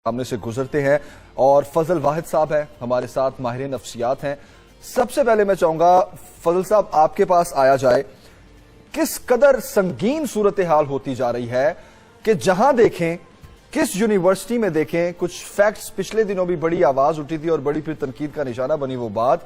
سامنے سے گزرتے ہیں اور فضل واحد صاحب ہیں ہمارے ساتھ، ماہر نفسیات ہیں۔ سب سے پہلے میں چاہوں گا فضل صاحب آپ کے پاس آیا جائے، کس قدر سنگین صورتحال ہوتی جا رہی ہے کہ جہاں دیکھیں، کس یونیورسٹی میں دیکھیں، کچھ فیکٹس پچھلے دنوں بھی بڑی آواز اٹھی تھی اور بڑی پھر تنقید کا نشانہ بنی وہ بات۔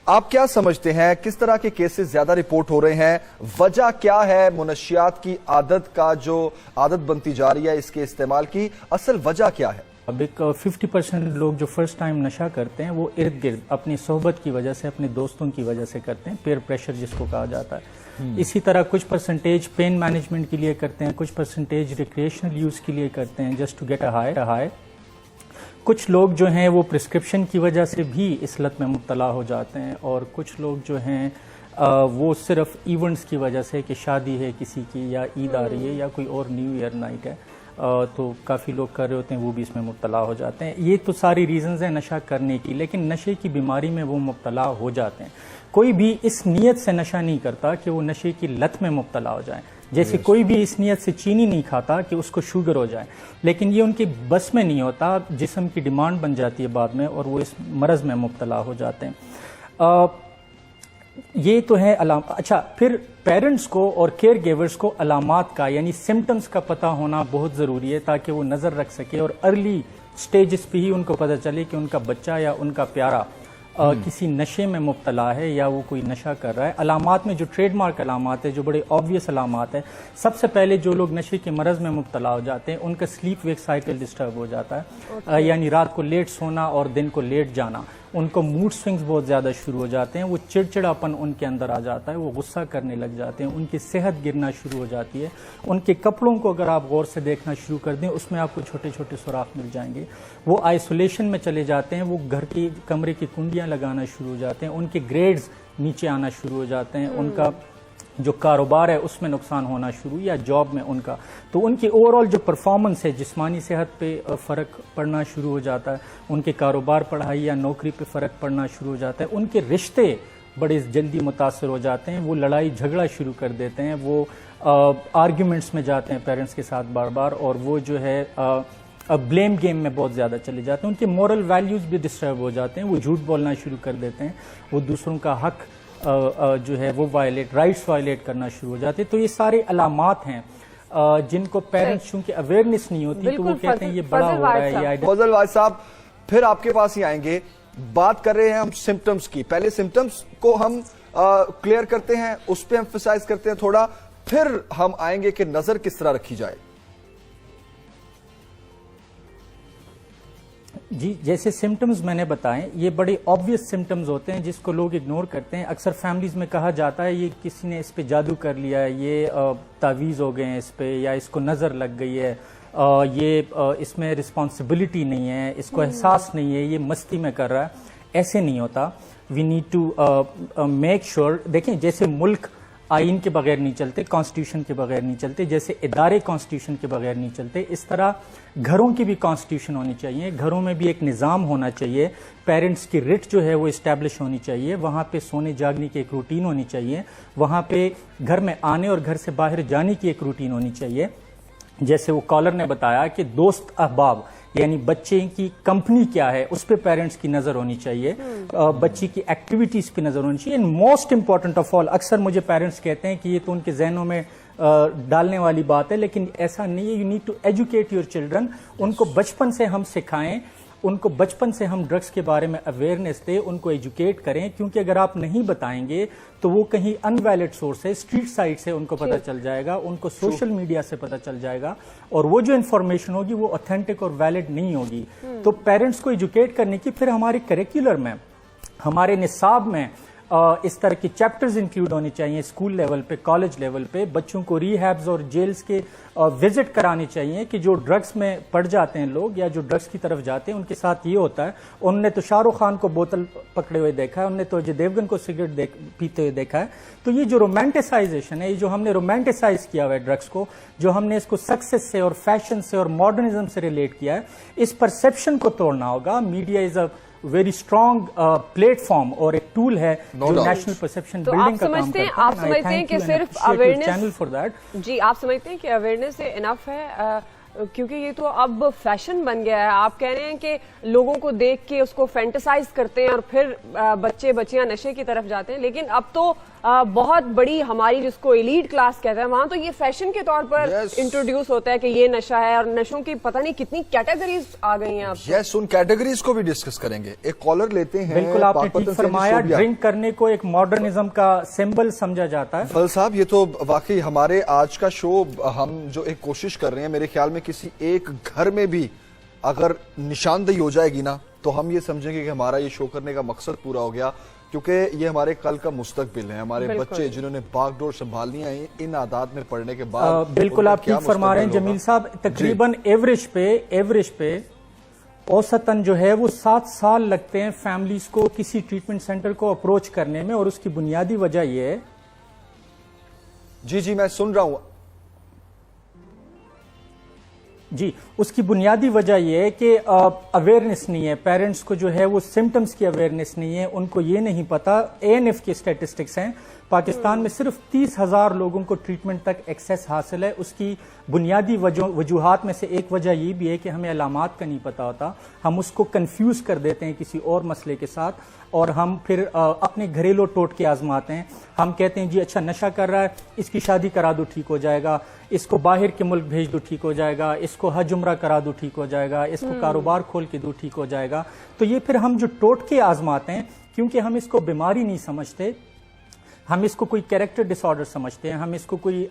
آپ کیا سمجھتے ہیں کس طرح کے کیسز زیادہ رپورٹ ہو رہے ہیں؟ وجہ کیا ہے منشیات کی عادت کا جو عادت بنتی جا رہی ہے اس کے استعمال کی؟ اصل وجہ کیا ہے؟ اب ایک 50% لوگ جو فرسٹ ٹائم نشہ کرتے ہیں وہ ارد گرد اپنی صحبت کی وجہ سے، اپنے دوستوں کی وجہ سے کرتے ہیں، پیئر پریشر جس کو کہا جاتا ہے۔ اسی طرح کچھ پرسنٹیج پین مینجمنٹ کے لیے کرتے ہیں، کچھ پرسنٹیج ریکریشنل یوز کے لیے کرتے ہیں just to get a high. کچھ لوگ جو ہیں وہ پرسکرپشن کی وجہ سے بھی اس لت میں مبتلا ہو جاتے ہیں، اور کچھ لوگ جو ہیں وہ صرف ایونٹس کی وجہ سے کہ شادی ہے کسی کی یا عید آ رہی ہے یا کوئی اور نیو ایئر نائٹ ہے تو کافی لوگ کر رہے ہوتے ہیں، وہ بھی اس میں مبتلا ہو جاتے ہیں۔ یہ تو ساری ریزنز ہیں نشہ کرنے کی، لیکن نشے کی بیماری میں وہ مبتلا ہو جاتے ہیں۔ کوئی بھی اس نیت سے نشہ نہیں کرتا کہ وہ نشے کی لت میں مبتلا ہو جائیں، جیسے کوئی بھی اس نیت سے چینی نہیں کھاتا کہ اس کو شوگر ہو جائے، لیکن یہ ان کی بس میں نہیں ہوتا، جسم کی ڈیمانڈ بن جاتی ہے بعد میں اور وہ اس مرض میں مبتلا ہو جاتے ہیں۔ یہ تو ہے علامات۔ اچھا، پھر پیرنٹس کو اور کیئر گیورز کو علامات کا یعنی سمٹمز کا پتہ ہونا بہت ضروری ہے تاکہ وہ نظر رکھ سکے اور ارلی سٹیجز پہ ہی ان کو پتہ چلے کہ ان کا بچہ یا ان کا پیارا کسی نشے میں مبتلا ہے یا وہ کوئی نشہ کر رہا ہے۔ علامات میں جو ٹریڈ مارک علامات ہیں، جو بڑے آبویس علامات ہیں، سب سے پہلے جو لوگ نشے کے مرض میں مبتلا ہو جاتے ہیں ان کا سلیپ ویک سائیکل ڈسٹرب ہو جاتا ہے، یعنی رات کو لیٹ سونا اور دن کو لیٹ جانا۔ ان کو موڈ سوئنگز بہت زیادہ شروع ہو جاتے ہیں، وہ چڑچڑاپن ان کے اندر آ جاتا ہے، وہ غصہ کرنے لگ جاتے ہیں، ان کی صحت گرنا شروع ہو جاتی ہے۔ ان کے کپڑوں کو اگر آپ غور سے دیکھنا شروع کر دیں اس میں آپ کو چھوٹے چھوٹے سوراخ مل جائیں گے۔ وہ آئسولیشن میں چلے جاتے ہیں، وہ گھر کی کمرے کی کنڈیاں لگانا شروع ہو جاتے ہیں، ان کے گریڈز نیچے آنا شروع ہو جاتے ہیں، ان کا جو کاروبار ہے اس میں نقصان ہونا شروع یا جاب میں ان کا، تو ان کی اوور آل جو پرفارمنس ہے، جسمانی صحت پہ فرق پڑنا شروع ہو جاتا ہے، ان کے کاروبار، پڑھائی یا نوکری پہ فرق پڑنا شروع ہو جاتا ہے، ان کے رشتے بڑے جلدی متاثر ہو جاتے ہیں، وہ لڑائی جھگڑا شروع کر دیتے ہیں، وہ آرگیومنٹس میں جاتے ہیں پیرنٹس کے ساتھ بار بار، اور وہ جو ہے بلیم گیم میں بہت زیادہ چلے جاتے ہیں، ان کے مورل ویلیوز بھی ڈسٹرب ہو جاتے ہیں، وہ جھوٹ بولنا شروع کر دیتے ہیں، وہ دوسروں کا حق جو ہے وہ رائٹس وائلیٹ کرنا شروع ہو جاتے ہیں۔ تو یہ سارے علامات ہیں جن کو پیرنٹس چونکہ اویئرنیس نہیں ہوتی تو وہ کہتے ہیں یہ بڑا ہو رہا ہے۔ یا فضل واحد صاحب پھر آپ کے پاس ہی آئیں گے، بات کر رہے ہیں ہم سمپٹمز کی، پہلے سمپٹمز کو ہم کلیئر کرتے ہیں، اس پہ ایمفسائز کرتے ہیں تھوڑا، پھر ہم آئیں گے کہ نظر کس طرح رکھی جائے۔ جی، جیسے سمٹمز میں نے بتائیں، یہ بڑے آبویس سمٹمز ہوتے ہیں جس کو لوگ اگنور کرتے ہیں۔ اکثر فیملیز میں کہا جاتا ہے یہ کسی نے اس پہ جادو کر لیا ہے، یہ تعویذ ہو گئے ہیں اس پہ، یا اس کو نظر لگ گئی ہے، یہ اس میں رسپانسبلٹی نہیں ہے، اس کو احساس نہیں ہے، یہ مستی میں کر رہا ہے۔ ایسے نہیں ہوتا۔ We need to make sure, دیکھیں جیسے ملک آئین کے بغیر نہیں چلتے، کانسٹیٹیوشن کے بغیر نہیں چلتے، جیسے ادارے کانسٹیٹیوشن کے بغیر نہیں چلتے، اس طرح گھروں کی بھی کانسٹیٹیوشن ہونی چاہیے، گھروں میں بھی ایک نظام ہونا چاہیے، پیرنٹس کی رٹ جو ہے وہ اسٹیبلش ہونی چاہیے، وہاں پہ سونے جاگنے کی ایک روٹین ہونی چاہیے، وہاں پہ گھر میں آنے اور گھر سے باہر جانے کی ایک روٹین ہونی چاہیے۔ جیسے وہ کالر نے بتایا کہ دوست احباب یعنی بچے کی کمپنی کیا ہے اس پہ پیرنٹس کی نظر ہونی چاہیے، بچی کی ایکٹیویٹیز پہ نظر ہونی چاہیے، and most important of all, اکثر مجھے پیرنٹس کہتے ہیں کہ یہ تو ان کے ذہنوں میں ڈالنے والی بات ہے، لیکن ایسا نہیں ہے۔ You need to educate your children, ان کو بچپن سے ہم سکھائیں، ان کو بچپن سے ہم ڈرگس کے بارے میں اویئرنیس دیں، ان کو ایجوکیٹ کریں، کیونکہ اگر آپ نہیں بتائیں گے تو وہ کہیں ان ویلڈ سورس سے، اسٹریٹ سائٹ سے ان کو پتہ چل جائے گا، ان کو سوشل میڈیا سے پتہ چل جائے گا، اور وہ جو انفارمیشن ہوگی وہ اوتھینٹک اور ویلڈ نہیں ہوگی۔ تو پیرنٹس کو ایجوکیٹ کرنے کی، پھر ہمارے کریکولر میں، ہمارے نصاب میں اس طرح کی چیپٹرز انکلوڈ ہونی چاہیے، اسکول لیول پہ، کالج لیول پہ، بچوں کو ری ہیبز اور جیلز کے وزٹ کرانی چاہیے کہ جو ڈرگس میں پڑ جاتے ہیں لوگ یا جو ڈرگس کی طرف جاتے ہیں ان کے ساتھ یہ ہوتا ہے۔ انہوں نے تو شاہ رخ خان کو بوتل پکڑے ہوئے دیکھا ہے، انہوں نے تو اجے دیوگن کو سگریٹ پیتے ہوئے دیکھا ہے۔ تو یہ جو رومانٹیسائزیشن ہے، یہ جو ہم نے رومانٹیسائز کیا ہوا ہے ڈرگس کو، جو ہم نے اس کو سکسیس سے اور فیشن سے اور ماڈرنزم سے ریلیٹ کیا ہے، اس پرسیپشن کو توڑنا ہوگا۔ Media is a very strong plate form اور ایک ٹول ہے جو نیشنل پرسیپشن بلڈنگ کا کام کرتا ہے۔ آپ سمجھتے ہیں کہ صرف اویئرنیس، جی آپ سمجھتے ہیں کہ اویئرنیس سے انف ہے کیونکہ یہ تو اب فیشن بن گیا ہے. آپ کہہ رہے ہیں کہ لوگوں کو دیکھ کے اس کو فینٹسائز کرتے ہیں اور پھر بچے بچیاں نشے کی طرف جاتے ہیں, لیکن اب تو بہت بڑی ہماری جس کو ایلیٹ کلاس کہتے ہیں وہاں تو یہ فیشن کے طور پر انٹروڈیوس ہوتا ہے کہ یہ نشہ ہے, اور نشوں کی پتہ نہیں کتنی کیٹیگریز آ گئی ہیں. یس, ان کیٹیگریز کو بھی ڈسکس کریں گے. ایک کالر لیتے ہیں. بالکل آپ نے ٹھیک فرمایا, ڈرنک کرنے کو ایک ماڈرنزم کا سمبل سمجھا جاتا ہے. فضل صاحب, یہ تو واقعی ہمارے آج کا شو, ہم جو ایک کوشش کر رہے ہیں, میرے خیال میں کسی ایک گھر میں بھی اگر نشاندہی ہو جائے گی نا تو ہم یہ سمجھیں گے کہ ہمارا یہ شو کرنے کا مقصد پورا ہو گیا, کیونکہ یہ ہمارے کل کا مستقبل ہے. ہمارے بچے جنہوں نے باغ ڈور سنبھالنی ہیں ان عادات میں پڑھنے کے بعد. بالکل آپ ٹھیک فرما رہے ہیں جمیل صاحب. تقریباً ایوریج پہ اوسطاً جو ہے وہ 7 سال لگتے ہیں فیملیز کو کسی ٹریٹمنٹ سینٹر کو اپروچ کرنے میں, اور اس کی بنیادی وجہ یہ ہے. جی میں سن رہا ہوں. جی, اس کی بنیادی وجہ یہ ہے کہ اویئرنس نہیں ہے پیرنٹس کو, جو ہے وہ سمٹمز کی اویئرنس نہیں ہے, ان کو یہ نہیں پتا. ANF کے اسٹیٹسٹکس ہیں, پاکستان میں صرف 30,000 لوگوں کو ٹریٹمنٹ تک ایکسیس حاصل ہے. اس کی بنیادی وجوہات میں سے ایک وجہ یہ بھی ہے کہ ہمیں علامات کا نہیں پتا ہوتا, ہم اس کو کنفیوز کر دیتے ہیں کسی اور مسئلے کے ساتھ, اور ہم پھر اپنے گھریلو ٹوٹکے آزماتے ہیں. ہم کہتے ہیں جی اچھا نشہ کر رہا ہے, اس کی شادی کرا دو ٹھیک ہو جائے گا, اس کو باہر کے ملک بھیج دو ٹھیک ہو جائے گا, اس کو حج عمرہ کرا دو ٹھیک ہو جائے گا, اس کو کاروبار کھول کے دو ٹھیک ہو جائے گا. تو یہ پھر ہم جو ٹوٹکے آزماتے ہیں, کیونکہ ہم اس کو بیماری نہیں سمجھتے, ہم اس کو کوئی کیریکٹر ڈس آرڈر سمجھتے ہیں, ہم اس کو کوئی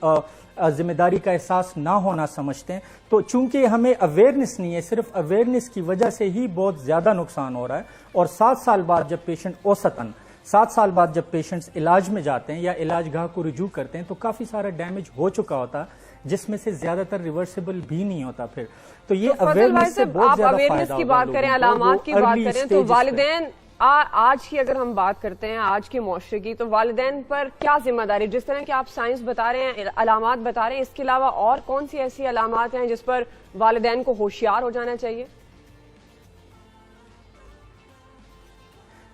ذمہ داری کا احساس نہ ہونا سمجھتے ہیں. تو چونکہ ہمیں اویئرنس نہیں ہے, صرف اویئرنس کی وجہ سے ہی بہت زیادہ نقصان ہو رہا ہے. اور 7 سال بعد جب پیشنٹ اوسطاً 7 سال بعد جب پیشنٹس علاج میں جاتے ہیں یا علاج گاہ کو رجوع کرتے ہیں تو کافی سارا ڈیمیج ہو چکا ہوتا ہے, جس میں سے زیادہ تر ریورسیبل بھی نہیں ہوتا پھر. تو یہ اویئرنس سے بہت زیادہ فائدہ ہوگا. اویئرنس کی بات کریں, علامات کی بات کریں, تو والدین آج کی اگر ہم بات کرتے ہیں آج کے معاشرے کی, تو والدین پر کیا ذمہ داری؟ جس طرح کہ آپ سائنس بتا رہے ہیں, علامات بتا رہے ہیں, اس کے علاوہ اور کون سی ایسی علامات ہیں جس پر والدین کو ہوشیار ہو جانا چاہیے؟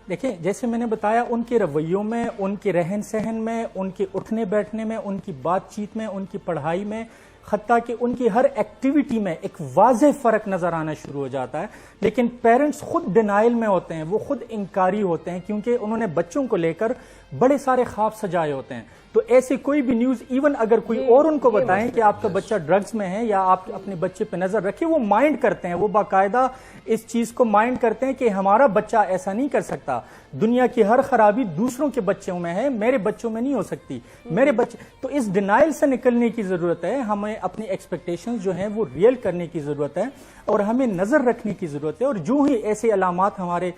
دیکھیں, جیسے میں نے بتایا, ان کے رویوں میں, ان کے رہن سہن میں, ان کے اٹھنے بیٹھنے میں, ان کی بات چیت میں, ان کی پڑھائی میں, حتیٰ کہ ان کی ہر ایکٹیویٹی میں ایک واضح فرق نظر آنا شروع ہو جاتا ہے. لیکن پیرنٹس خود ڈینائل میں ہوتے ہیں, وہ خود انکاری ہوتے ہیں, کیونکہ انہوں نے بچوں کو لے کر بڑے سارے خواب سجائے ہوتے ہیں. تو ایسی کوئی بھی نیوز, ایون اگر کوئی اور ان کو بتائیں کہ آپ کا بچہ ڈرگز میں ہے یا آپ اپنے بچے پہ نظر رکھیں, وہ مائنڈ کرتے ہیں, وہ باقاعدہ اس چیز کو مائنڈ کرتے ہیں کہ ہمارا بچہ ایسا نہیں کر سکتا, دنیا کی ہر خرابی دوسروں کے بچوں میں ہے, میرے بچوں میں نہیں ہو سکتی, میرے بچے. تو اس ڈینائل سے نکلنے کی ضرورت ہے, ہمیں اپنی ایکسپیکٹیشنز جو ہیں وہ ریئل کرنے کی ضرورت ہے, اور ہمیں نظر رکھنے کی ضرورت ہے. اور جو ہی ایسے علامات ہمارے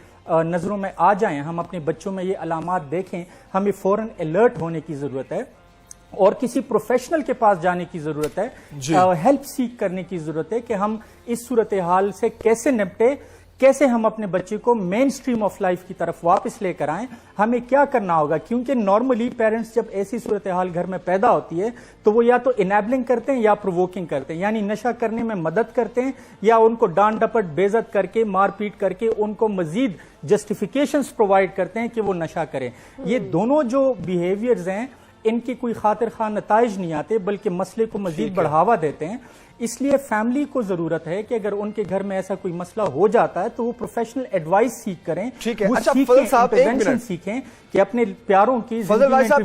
نظروں میں آ جائیں, ہم اپنے بچوں میں یہ علامات دیکھیں, ہمیں فوراً الرٹ ہونے کی ضرورت ہے, اور کسی پروفیشنل کے پاس جانے کی ضرورت ہے, ہیلپ سیک کرنے کی ضرورت ہے کہ ہم اس صورتحال سے کیسے نپٹے, کیسے ہم اپنے بچے کو مین سٹریم آف لائف کی طرف واپس لے کر آئیں, ہمیں کیا کرنا ہوگا. کیونکہ نارملی پیرنٹس جب ایسی صورتحال گھر میں پیدا ہوتی ہے تو وہ یا تو انیبلنگ کرتے ہیں یا پرووکنگ کرتے ہیں, یعنی نشہ کرنے میں مدد کرتے ہیں, یا ان کو ڈانٹ ڈپٹ بے عزت کر کے, مار پیٹ کر کے ان کو مزید جسٹیفیکیشنز پرووائڈ کرتے ہیں کہ وہ نشہ کریں. یہ دونوں جو بیہیویئرز ہیں, ان کی کوئی خاطر خواہ نتائج نہیں آتے, بلکہ مسئلے کو مزید بڑھاوا دیتے ہیں. اس لیے فیملی کو ضرورت ہے کہ اگر ان کے گھر میں ایسا کوئی مسئلہ ہو جاتا ہے تو وہ پروفیشنل ایڈوائس سیکھ کریں, وہ سیکھیں کہ اپنے پیاروں کی فضل بھائی صاحب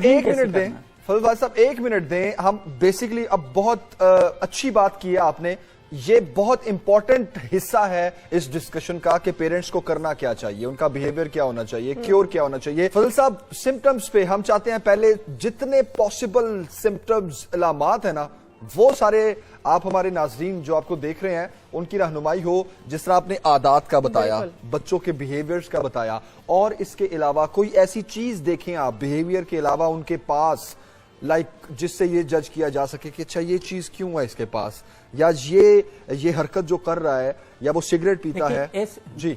ایک منٹ دیں. ہم بیسیکلی اب بہت اچھی بات کی ہے آپ نے, یہ بہت امپورٹنٹ حصہ ہے اس ڈسکشن کا کہ پیرنٹس کو کرنا کیا چاہیے, ان کا بیہیویئر کیا ہونا چاہیے, کیور کیا ہونا چاہیے. فضل صاحب, سمپٹمز پہ ہم چاہتے ہیں پہلے جتنے پاسبل سمپٹمز, علامات ہیں نا, وہ سارے آپ ہمارے ناظرین جو آپ کو دیکھ رہے ہیں ان کی رہنمائی ہو. جس طرح آپ نے عادات کا بتایا, بچوں کے بیہیویئرز کا بتایا, اور اس کے علاوہ کوئی ایسی چیز دیکھیں آپ بیہیویئر کے علاوہ ان کے پاس, لائک جس سے یہ جج کیا جا سکے کہ اچھا یہ چیز کیوں ہے اس کے پاس, یا یہ حرکت جو کر رہا ہے, یا وہ سگریٹ پیتا ہے. جی,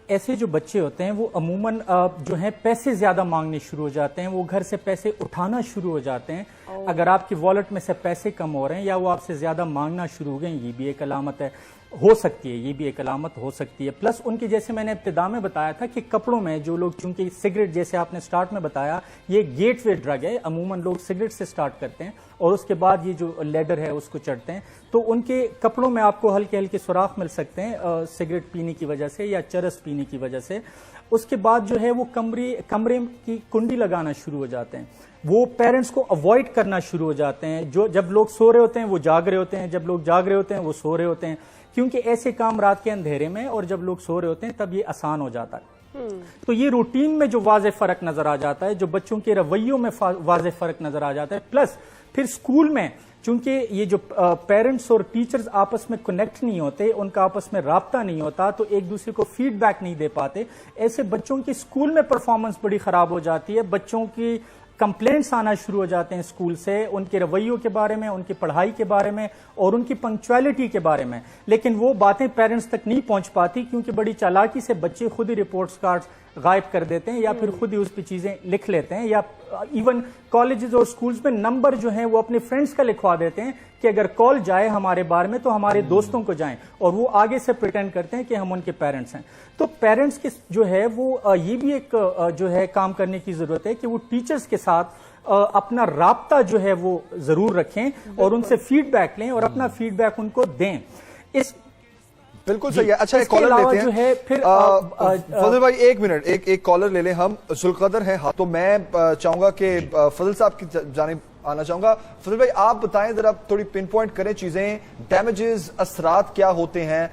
ایسے جو بچے ہوتے ہیں وہ عموماً جو ہیں پیسے زیادہ مانگنے شروع ہو جاتے ہیں, وہ گھر سے پیسے اٹھانا شروع ہو جاتے ہیں. اگر آپ کی والٹ میں سے پیسے کم ہو رہے ہیں یا وہ آپ سے زیادہ مانگنا شروع ہو گئے, یہ بھی ایک علامت ہے. ہو سکتی ہے، یہ بھی ایک علامت ہو سکتی ہے. پلس ان کے جیسے میں نے ابتدا میں بتایا تھا کہ کپڑوں میں جو لوگ، چونکہ سگریٹ جیسے آپ نے سٹارٹ میں بتایا یہ گیٹ وے ڈرگ ہے، عموماً لوگ سگریٹ سے سٹارٹ کرتے ہیں اور اس کے بعد یہ جو لیڈر ہے اس کو چڑھتے ہیں، تو ان کے کپڑوں میں آپ کو ہلکے ہلکے سوراخ مل سکتے ہیں سگریٹ پینے کی وجہ سے یا چرس پینے کی وجہ سے. اس کے بعد جو ہے وہ کمرے کی کنڈی لگانا شروع ہو جاتے ہیں، وہ پیرنٹس کو اوائڈ کرنا شروع ہو جاتے ہیں. جب لوگ سو رہے ہوتے ہیں وہ جاگ رہے ہوتے ہیں، جب لوگ جاگ رہے ہوتے ہیں وہ سو رہے ہوتے ہیں، کیونکہ ایسے کام رات کے اندھیرے میں اور جب لوگ سو رہے ہوتے ہیں تب یہ آسان ہو جاتا ہے. تو یہ روٹین میں جو واضح فرق نظر آ جاتا ہے، جو بچوں کے رویوں میں واضح فرق نظر آ جاتا ہے. پلس پھر سکول میں چونکہ یہ جو پیرنٹس اور ٹیچرز آپس میں کنیکٹ نہیں ہوتے، ان کا آپس میں رابطہ نہیں ہوتا، تو ایک دوسرے کو فیڈ بیک نہیں دے پاتے، ایسے بچوں کی سکول میں پرفارمنس بڑی خراب ہو جاتی ہے. بچوں کی کمپلینٹس آنا شروع ہو جاتے ہیں سکول سے، ان کے رویوں کے بارے میں، ان کی پڑھائی کے بارے میں اور ان کی پنکچویلٹی کے بارے میں. لیکن وہ باتیں پیرنٹس تک نہیں پہنچ پاتی کیونکہ بڑی چالاکی سے بچے خود ہی رپورٹس کارڈز غائب کر دیتے ہیں یا پھر خود ہی اس پہ چیزیں لکھ لیتے ہیں، یا ایون کالجز اور سکولز میں نمبر جو ہیں وہ اپنے فرینڈز کا لکھوا دیتے ہیں کہ اگر کال جائے ہمارے بارے میں تو ہمارے دوستوں کو جائیں، اور وہ آگے سے پریٹینڈ کرتے ہیں کہ ہم ان کے پیرنٹس ہیں. تو پیرنٹس کے جو ہے وہ یہ بھی ایک جو ہے کام کرنے کی ضرورت ہے کہ وہ ٹیچرز کے ساتھ اپنا رابطہ جو ہے وہ ضرور رکھیں اور ان سے فیڈ بیک لیں اور اپنا فیڈ بیک ان کو دیں. اس بالکل صحیح ہے. اچھا ایک کالر لیتے ہیں، جو ہے پھر فضل بھائی ایک منٹ، ایک کالر لے لیں ہم. ذوالقدر ہے تو میں چاہوں گا کہ فضل صاحب کی جانب آنا چاہوں گا. فضل بھائی آپ بتائیں ذرا، تھوڑی پن پوائنٹ کریں چیزیں، ڈیمیجز، اثرات کیا ہوتے ہیں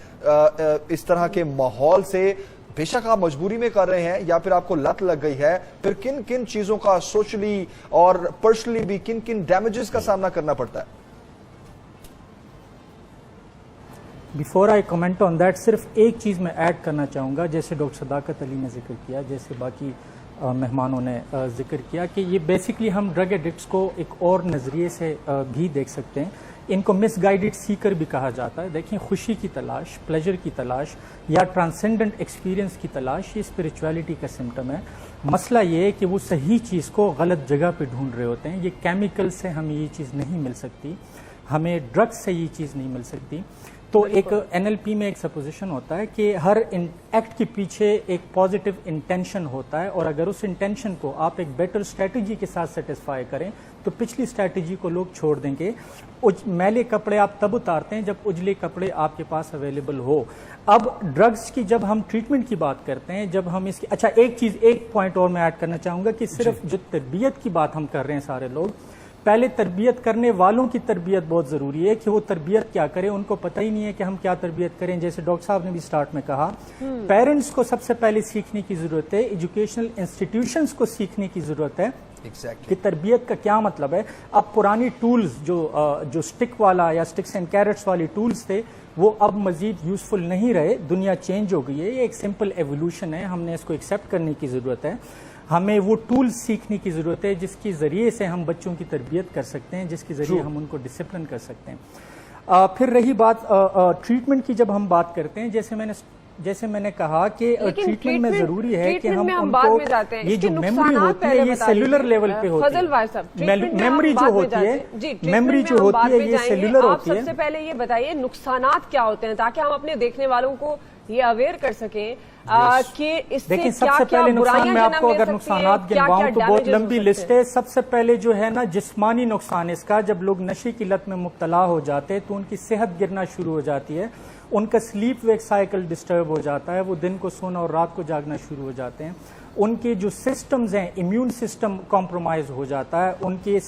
اس طرح کے ماحول سے. بے شک آپ مجبوری میں کر رہے ہیں یا پھر آپ کو لت لگ گئی ہے، پھر کن کن چیزوں کا سوشلی اور پرسنلی بھی کن کن ڈیمیجز کا سامنا کرنا پڑتا ہے؟ Before I comment on that, صرف ایک چیز میں ایڈ کرنا چاہوں گا، جیسے ڈاکٹر صداقت علی نے ذکر کیا، جیسے باقی مہمانوں نے ذکر کیا کہ یہ بیسکلی ہم ڈرگ ایڈکٹس کو ایک اور نظریے سے بھی دیکھ سکتے ہیں. ان کو مس گائیڈڈ سیکر بھی کہا جاتا ہے. دیکھیں، خوشی کی تلاش، پلیجر کی تلاش یا ٹرانسینڈنٹ ایکسپیرینس کی تلاش، یہ اسپرچویلٹی کا سمٹم ہے. مسئلہ یہ ہے کہ وہ صحیح چیز کو غلط جگہ پہ ڈھونڈ رہے ہوتے ہیں. یہ کیمیکل سے ہمیں یہ چیز نہیں مل سکتی، ہمیں ڈرگ سے یہ چیز نہیں مل سکتی. تو ایک NLP میں ایک سپوزیشن ہوتا ہے کہ ہر ایکٹ کے پیچھے ایک پازیٹو انٹینشن ہوتا ہے، اور اگر اس انٹینشن کو آپ ایک بیٹر اسٹریٹجی کے ساتھ سیٹسفائی کریں تو پچھلی اسٹریٹجی کو لوگ چھوڑ دیں گے. میلے کپڑے آپ تب اتارتے ہیں جب اجلے کپڑے آپ کے پاس اویلیبل ہو. اب ڈرگز کی جب ہم ٹریٹمنٹ کی بات کرتے ہیں، جب ہم اس کی ایک پوائنٹ اور میں ایڈ کرنا چاہوں گا کہ صرف جو تربیت کی بات ہم کر رہے ہیں سارے لوگ، پہلے تربیت کرنے والوں کی تربیت بہت ضروری ہے کہ وہ تربیت کیا کریں. ان کو پتہ ہی نہیں ہے کہ ہم کیا تربیت کریں. جیسے ڈاکٹر صاحب نے بھی سٹارٹ میں کہا، پیرنٹس کو سب سے پہلے سیکھنے کی ضرورت ہے، ایجوکیشنل انسٹیٹیوشنز کو سیکھنے کی ضرورت ہے کہ تربیت کا کیا مطلب ہے. اب پرانی ٹولز جو سٹک والا یا سٹکس اینڈ کیرٹس والی ٹولز تھے وہ اب مزید یوزفل نہیں رہے. دنیا چینج ہو گئی ہے، یہ ایک سمپل ایوولوشن ہے، ہم نے اس کو ایکسیپٹ کرنے کی ضرورت ہے. ہمیں وہ ٹولز سیکھنے کی ضرورت ہے جس کے ذریعے سے ہم بچوں کی تربیت کر سکتے ہیں، جس کے ذریعے ہم ان کو ڈسپلن کر سکتے ہیں. پھر رہی بات ٹریٹمنٹ کی، جب ہم بات کرتے ہیں، جیسے میں نے کہا کہ ٹریٹمنٹ میں ضروری ہے کہ ہم ان کو یہ جو میموری ہوتی ہے یہ سیلولر لیول پہ ہوتی ہے. میموری جو ہوتی ہے یہ سیلولر ہوتی ہے. سب سے پہلے یہ بتائیے نقصانات کیا ہوتے ہیں تاکہ ہم اپنے دیکھنے والوں کو یہ اویئر کر سکیں کہ اس سے سب سے پہلے نقصان، میں آپ کو اگر نقصانات گنواؤں تو بہت لمبی لسٹ ہے. سب سے پہلے جو ہے نا جسمانی نقصان اس کا، جب لوگ نشے کی لت میں مبتلا ہو جاتے تو ان کی صحت گرنا شروع ہو جاتی ہے، ان کا سلیپ ویک سائیکل ڈسٹرب ہو جاتا ہے، وہ دن کو سونا اور رات کو جاگنا شروع ہو جاتے ہیں. ان کے جو سسٹمز ہیں، امیون سسٹم کمپرومائز ہو جاتا ہے، ان کی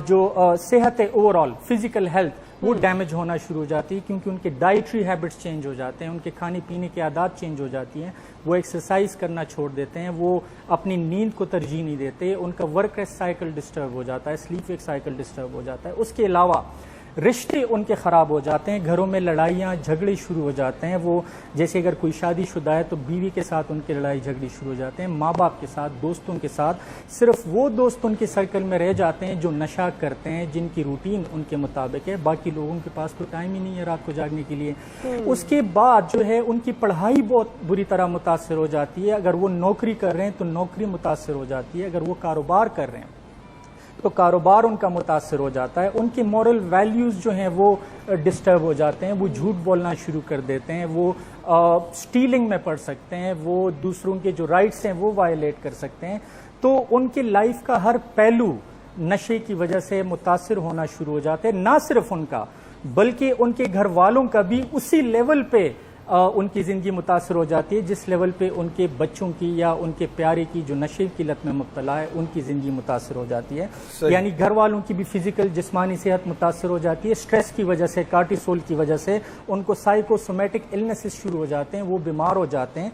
جو صحت ہے اوور آل فزیکل ہیلتھ وہ ڈیمیج ہونا شروع ہو جاتی ہے، کیونکہ ان کے ڈائٹری ہیبٹس چینج ہو جاتے ہیں، ان کے کھانے پینے کی عادات چینج ہو جاتی ہیں، وہ ایکسرسائز کرنا چھوڑ دیتے ہیں، وہ اپنی نیند کو ترجیح نہیں دیتے، ان کا ورک ریسٹ سائیکل ڈسٹرب ہو جاتا ہے، سلیپ ویک سائیکل ڈسٹرب ہو جاتا ہے. اس کے علاوہ رشتے ان کے خراب ہو جاتے ہیں، گھروں میں لڑائیاں جھگڑے شروع ہو جاتے ہیں. وہ جیسے اگر کوئی شادی شدہ ہے تو بیوی کے ساتھ ان کے لڑائی جھگڑے شروع ہو جاتے ہیں، ماں باپ کے ساتھ، دوستوں کے ساتھ. صرف وہ دوست ان کے سرکل میں رہ جاتے ہیں جو نشہ کرتے ہیں، جن کی روٹین ان کے مطابق ہے، باقی لوگوں کے پاس تو ٹائم ہی نہیں ہے رات کو جاگنے کے لیے. اس کے بعد جو ہے ان کی پڑھائی بہت بری طرح متاثر ہو جاتی ہے. اگر وہ نوکری کر رہے ہیں تو نوکری متاثر ہو جاتی ہے، اگر وہ کاروبار کر رہے ہیں تو کاروبار ان کا متاثر ہو جاتا ہے، ان کے مورل ویلیوز جو ہیں وہ ڈسٹرب ہو جاتے ہیں، وہ جھوٹ بولنا شروع کر دیتے ہیں، وہ سٹیلنگ میں پڑ سکتے ہیں، وہ دوسروں کے جو رائٹس ہیں وہ وائلیٹ کر سکتے ہیں. تو ان کی لائف کا ہر پہلو نشے کی وجہ سے متاثر ہونا شروع ہو جاتے ہیں. نہ صرف ان کا بلکہ ان کے گھر والوں کا بھی اسی لیول پہ ان کی زندگی متاثر ہو جاتی ہے جس لیول پہ ان کے بچوں کی یا ان کے پیارے کی جو نشے کی لت میں مبتلا ہے ان کی زندگی متاثر ہو جاتی ہے. یعنی گھر والوں کی بھی فزیکل جسمانی صحت متاثر ہو جاتی ہے. سٹریس کی وجہ سے، کارٹیسول کی وجہ سے ان کو سائیکوسومیٹک النیسز شروع ہو جاتے ہیں، وہ بیمار ہو جاتے ہیں.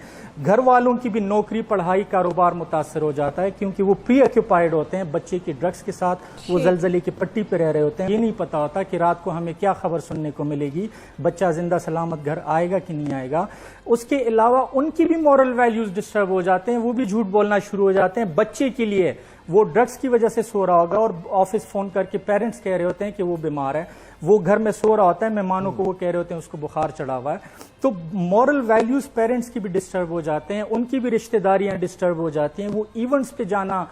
گھر والوں کی بھی نوکری، پڑھائی، کاروبار متاثر ہو جاتا ہے کیونکہ وہ پری آکوپائڈ ہوتے ہیں بچے کی ڈرگس کے ساتھ، وہ زلزلے کی پٹی پہ رہ رہے ہوتے ہیں. یہ نہیں پتا ہوتا کہ رات کو ہمیں کیا خبر سننے کو ملے گی، بچہ زندہ سلامت گھر آئے گا کہ نہیں آئے گا. اس کے علاوہ ان کی بھی مورل ویلیوز ڈسٹرب ہو جاتے ہیں، وہ بھی جھوٹ بولنا شروع ہو جاتے ہیں. بچے کے لیے وہ ڈرگس کی وجہ سے سو رہا ہوگا اور آفس فون کر کے پیرنٹس کہہ رہے ہوتے ہیں کہ وہ بیمار ہے، وہ گھر میں سو رہا ہوتا ہے، مہمانوں کو وہ کہہ رہے ہوتے ہیں اس کو بخار چڑھا ہوا ہے. تو مورل ویلیوز پیرنٹس کی بھی ڈسٹرب ہو جاتے ہیں، ان کی بھی رشتہ داریاں ڈسٹرب ہو جاتی ہیں. وہ ایونٹس پہ جانا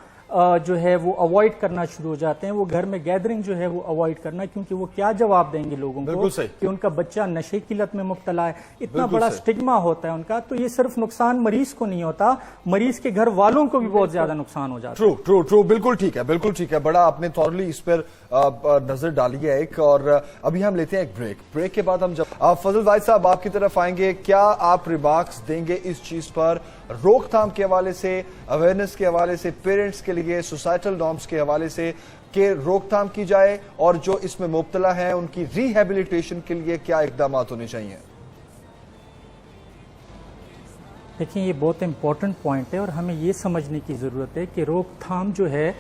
جو ہے وہ اوائڈ کرنا شروع ہو جاتے ہیں، وہ گھر میں گیدرنگ جو ہے وہ اوائڈ کرنا، کیونکہ وہ کیا جواب دیں گے لوگوں کو کہ ان کا بچہ نشے کی لت میں مبتلا ہے. اتنا بڑا سٹگما ہوتا ہے ان کا. تو یہ صرف نقصان مریض کو نہیں ہوتا، مریض کے گھر والوں کو بھی بہت زیادہ نقصان ہو جاتا ہے. ٹرو بالکل ٹھیک ہے، بالکل ٹھیک ہے. بڑا آپ نے تھورلی اس پر نظر ڈالی ہے ایک. اور ابھی ہم لیتے ہیں ایک بریک کے بعد ہم جب فضل واحد صاحب آپ کی طرف آئیں گے، کیا آپ ریمارکس دیں گے اس چیز پر، روک تھام کے حوالے سے، اویئرنیس کے حوالے سے، پیرنٹس کے لیے، سوسائٹل نارمز کے حوالے سے کہ روک تھام کی جائے اور جو اس میں مبتلا ہیں ان کی ریہیبلیٹیشن کے لیے کیا اقدامات ہونے چاہیے؟ دیکھیں یہ بہت امپورٹنٹ پوائنٹ ہے اور ہمیں یہ سمجھنے کی ضرورت ہے کہ روک تھام جو ہے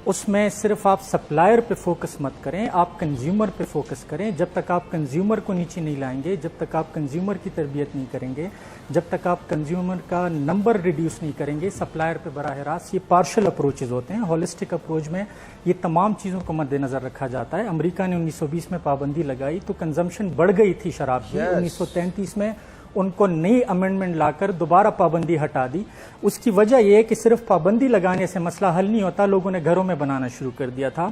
اس میں صرف آپ سپلائر پہ فوکس مت کریں، آپ کنزیومر پہ فوکس کریں. جب تک آپ کنزیومر کو نیچے نہیں لائیں گے، جب تک آپ کنزیومر کی تربیت نہیں کریں گے، جب تک آپ کنزیومر کا نمبر ریڈیوس نہیں کریں گے سپلائر پہ براہ راست، یہ پارشل اپروچز ہوتے ہیں. ہولسٹک اپروچ میں یہ تمام چیزوں کو مد نظر رکھا جاتا ہے. امریکہ نے 1920 میں پابندی لگائی تو کنزمپشن بڑھ گئی تھی شراب کی. 1933 میں ان کو نئی امینڈمنٹ لا کر دوبارہ پابندی ہٹا دی. اس کی وجہ یہ ہے کہ صرف پابندی لگانے سے مسئلہ حل نہیں ہوتا، لوگوں نے گھروں میں بنانا شروع کر دیا تھا.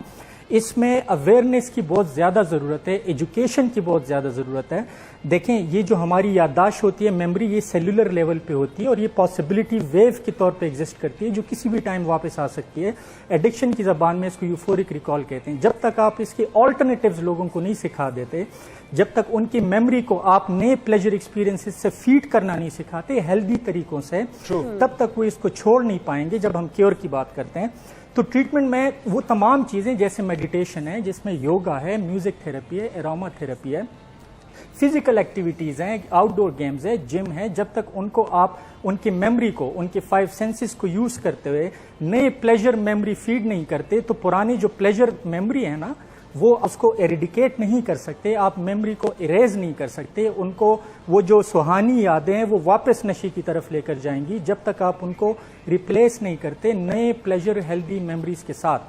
اس میں اویئرنیس کی بہت زیادہ ضرورت ہے، ایجوکیشن کی بہت زیادہ ضرورت ہے. دیکھیں یہ جو ہماری یادداشت ہوتی ہے، میموری، یہ سیلولر لیول پہ ہوتی ہے اور یہ پاسبلٹی ویو کے طور پہ ایگزسٹ کرتی ہے جو کسی بھی ٹائم واپس آ سکتی ہے. ایڈکشن کی زبان میں اس کو یوفورک ریکال کہتے ہیں. جب تک آپ اس کے آلٹرنیٹیوز لوگوں کو نہیں سکھا دیتے، جب تک ان کی میموری کو آپ نئے پلیجر ایکسپیرینسز سے فیڈ کرنا نہیں سکھاتے ہیلدی طریقوں سے، تب تک وہ اس کو چھوڑ نہیں پائیں گے. جب ہم کیور کی بات کرتے ہیں تو ٹریٹمنٹ میں وہ تمام چیزیں جیسے میڈیٹیشن ہے، جس میں یوگا ہے، میوزک تھراپی ہے، اروما تھراپی ہے، فزیکل ایکٹیویٹیز ہیں، آؤٹ ڈور گیمز ہے، جم ہے، جب تک ان کو آپ ان کی میموری کو، ان کے 5 سینسز کو یوز کرتے ہوئے نئے پلیجر میموری فیڈ نہیں کرتے تو پرانی جو پلیجر میموری ہے نا وہ اس کو ایریڈیکیٹ نہیں کر سکتے، آپ میموری کو اریز نہیں کر سکتے. ان کو وہ جو سہانی یادیں ہیں وہ واپس نشے کی طرف لے کر جائیں گی جب تک آپ ان کو ریپلیس نہیں کرتے نئے پلیجر ہیلدی میموریز کے ساتھ.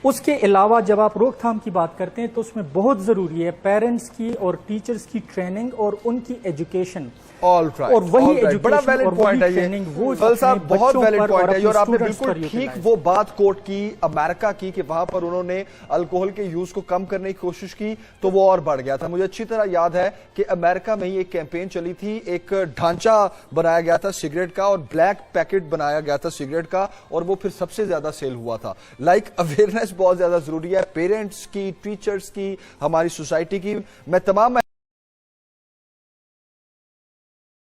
اس کے علاوہ جب آپ روک تھام کی بات کرتے ہیں تو اس میں بہت ضروری ہے پیرنٹس کی اور ٹیچرز کی ٹریننگ اور ان کی ایجوکیشن. اور وہی بڑا ویلڈ پوائنٹ ہے یہ فضل صاحب، بہت ویلڈ پوائنٹ ہے. اور آپ نے بالکل ٹھیک وہ بات کوٹ کی امریکہ کی کہ وہاں پر انہوں نے الکوہل کے یوز کو کم کرنے کی کوشش کی تو وہ اور بڑھ گیا تھا. مجھے اچھی طرح یاد ہے کہ امریکہ میں ہی ایک کیمپین چلی تھی، ایک ڈھانچہ بنایا گیا تھا سگریٹ کا اور بلیک پیکٹ بنایا گیا تھا سگریٹ کا اور وہ پھر سب سے زیادہ سیل ہوا تھا. اویئرنیس بہت زیادہ ضروری ہے، پیرنٹس کی، ٹیچرز کی، ہماری سوسائٹی کی. میں تمام